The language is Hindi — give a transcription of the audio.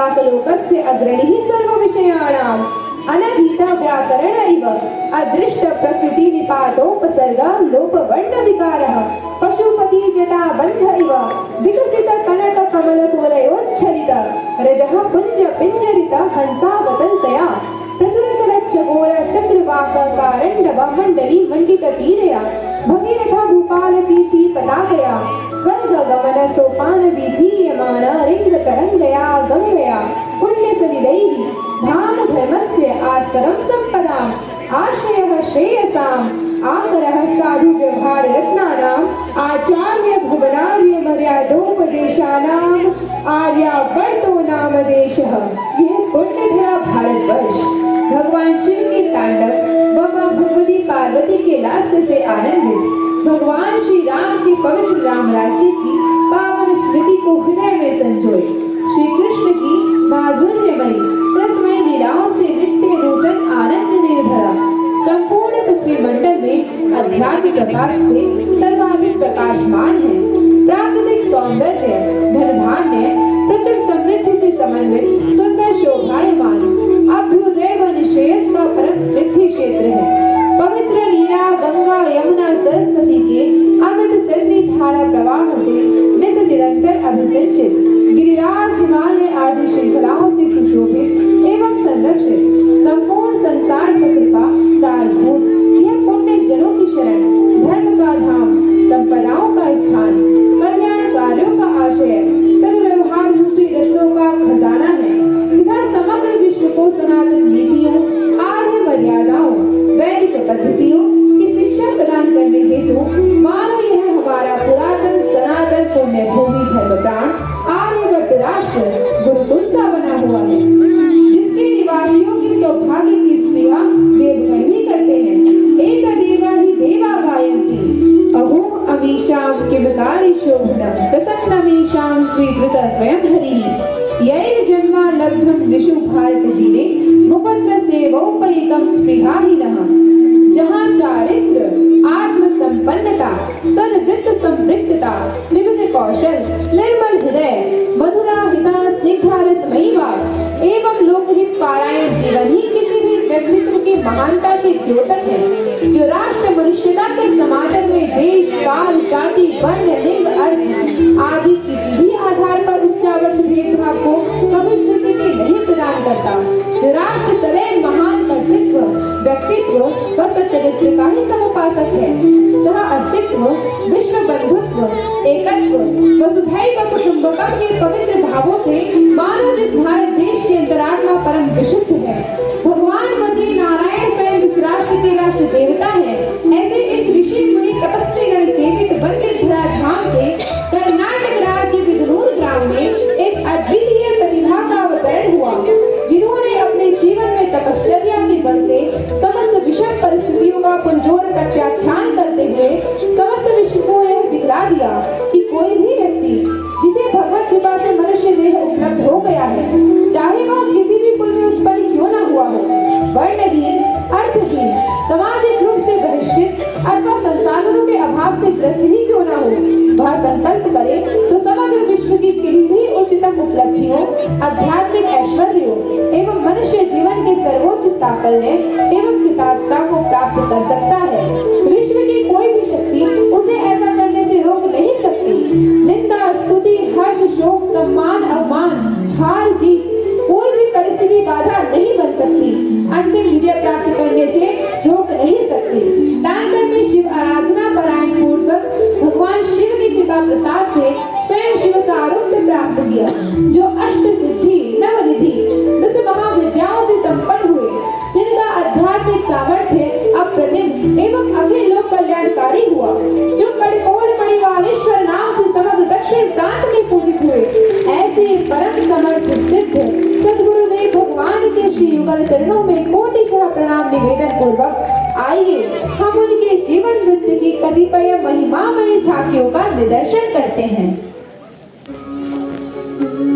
प्राक्लोकस्य अग्रणीः सर्वविषयाणाम् अनधीता व्याकरण इव अदृष्ट प्रकृति निपातोपसर्गा लोपवर्ण विकारः पशुपति जटा बंध इव विकसित कनक कमल कुवलयोच्छलित रजः पुंज पिंजरित हंसावतंसया प्रचुर चलच्चकोर चक्रवाक कारंडव मंडली मंडित तीरया भगीरथा भूपाल कीर्ति पताकया स्वर्ग गमन सोपान विधीयमान रिंग तरंगया गंगया पुण्य सलिलैः धाम धर्मस्य आस्पदं संपदाम् आश्रयः श्रेयसाम् आकरः साधु व्यवहार रत्नानाम् आचार्य भुवनार्य मर्यादोपदेशानाम् आर्यावर्तो नाम देशः। यह पुण्यधरा भारतवर्ष भगवान शिव के तांडव व मां भगवती पार्वती के लास्य से आनंदित, भगवान श्री राम के पवित्र राम राज्य की पावन स्मृति को हृदय में संजोए, श्री कृष्ण की माधुर्यमयी रसमयी लीलाओं से नित्य नूतन आनंद निर्भरा संपूर्ण पृथ्वी मंडल में अध्यात्म प्रकाश से सर्वाधिक प्रकाशमान है। प्राकृतिक सौंदर्य, धन धान्य, प्रचुर समृद्धि से समन्वित सुंदर शोभायमान अभ्युदय व निश्रेयस का परम सिद्धि क्षेत्र है। पवित्र नीरा गंगा यमुना सरस्वती के अमृत सन्नि धारा प्रवाह से नित निरंतर अभिसिंचित गिरिराज हिमालय आदि श्रृंखलाओं से सुशोभित एवं संरक्षित संपूर्ण संसार चक्र का सारभूत यह पुण्य जनों की शरण, धर्म का धाम, संपदाओं का स्थान, कल्याण कार्यों का आशय, सद्व्यवहार रूपी रत्नों का खजाना है तथा समग्र विश्व को सनातन नीतियों, आर्य मर्यादाओं, वैदिक पद्धतियों की शिक्षा प्रदान करने हेतु मानो यह हमारा पुरातन सनातन पुण्य भूमि धर्म प्राण आर्यवर्त राष्ट्र गुरुकुल सा बना हुआ है, जिसके निवासियों के सौभाग्य की स्पृहा देवगण भी करते हैं। एक देवा ही देवा गायन्ति अहो अमीशां किमकारी शोभनम् प्रसन्नमीशां श्रीद्वित स्वयं हरिः यैर्जन्मा लब्धं ऋषु भारत जीने मुकुंद सेवोपैकं स्पृहाहीनः। जहाँ चारित्र, आत्म संपन्नता, सद्वृत्त संपृक्तता, विविध कौशल, निर्मल हृदय, मधुरा हिता स्निग्धा रसमयी वाक एवं लोकहित पारायण जीवन ही किसी भी व्यक्तित्व की महानता के द्योतक है, जो राष्ट्र मनुष्यता के समादर में देश, काल, जाति, वर्ण, लिंग, अर्थ आदि किसी भी आधार पर उच्चावच भेदभाव को कभी स्वीकृति नहीं प्रदान करता, जो राष्ट्र सदैव महान कर्तृत्व, व्यक्तित्व व सच्चरित्र का ही समुपासक है। सह अस्तित्व, विश्व बंधुत्व, एकत्व, वसुधैव कुटुंबकम के पवित्र भावों से मानो जिस भारत देश की अंतरात्मा परम विशुद्ध है, भगवान बद्री नारायण स्वयं जिस राष्ट्र के राष्ट्र देवता है, ऐसे इस ऋषि मुनि तपस्वी गण सेवित वंदित धरा धाम के कर्नाटक राज्य बिदनूर ग्राम में एक अद्वितीय प्रतिभा का अवतरण हुआ, जिन्होंने अपने जीवन में तपश्चर्या के बल से समस्त विषम परिस्थितियों का पुरजोर प्रत्याख्यान करते हुए समस्त विश्व को यह दिखला दिया कि कोई भी व्यक्ति जिसे भगवत कृपा से मनुष्य देह उपलब्ध हो गया है, चाहे वह किसी भी कुल में उत्पन्न क्यों न हुआ हो, वर्णहीन, अर्थहीन, सामाजिक रूप से बहिष्कृत अथवा संसाधनों के अभाव से ग्रस्त ही क्यों न हो, वह संकल्प करे तो समग्र विश्व की किन्हीं भी उच्चतम उपलब्धियों, आध्यात्मिक ऐश्वर्यों एवं मनुष्य जीवन के सर्वोच्च साफल्य एवं कृतार्थता को प्राप्त कर सकता है। विश्व की कोई भी शक्ति उसे ऐसा करने से रोक नहीं सकती। निंदा, स्तुति, हर्ष, शोक, सम्मान, अवमान, हार, जीत कोई भी परिस्थिति बाधा नहीं बन सकती, अंतिम विजय प्राप्त करने से रोक नहीं सकती। तांडव में शिव आराधना परायण पूर्वक भगवान शिव की कृपा प्रसाद से स्वयं शिव सारूप्य प्राप्त किया, जो अष्ट सिद्धि, नवनिधि, 10 महाविद्याओं से संपन्न हुए, जिनका आध्यात्मिक सामर्थ्य अप्रतिम एवं अखिल लोक कल्याणकारी हुआ, जो कड़कोल मणिवालेश्वर नाम से समग्र दक्षिण प्रांत में पूजित हुए, ऐसे परम समर्थ सिद्ध सद्गुरुदेव भगवान के श्री युगल चरणों में कोटिशः प्रणाम निवेदन पूर्वक आइए हम उनके जीवन वृत्त की कतिपय महिमामयी झांकियों का निदर्शन करते हैं।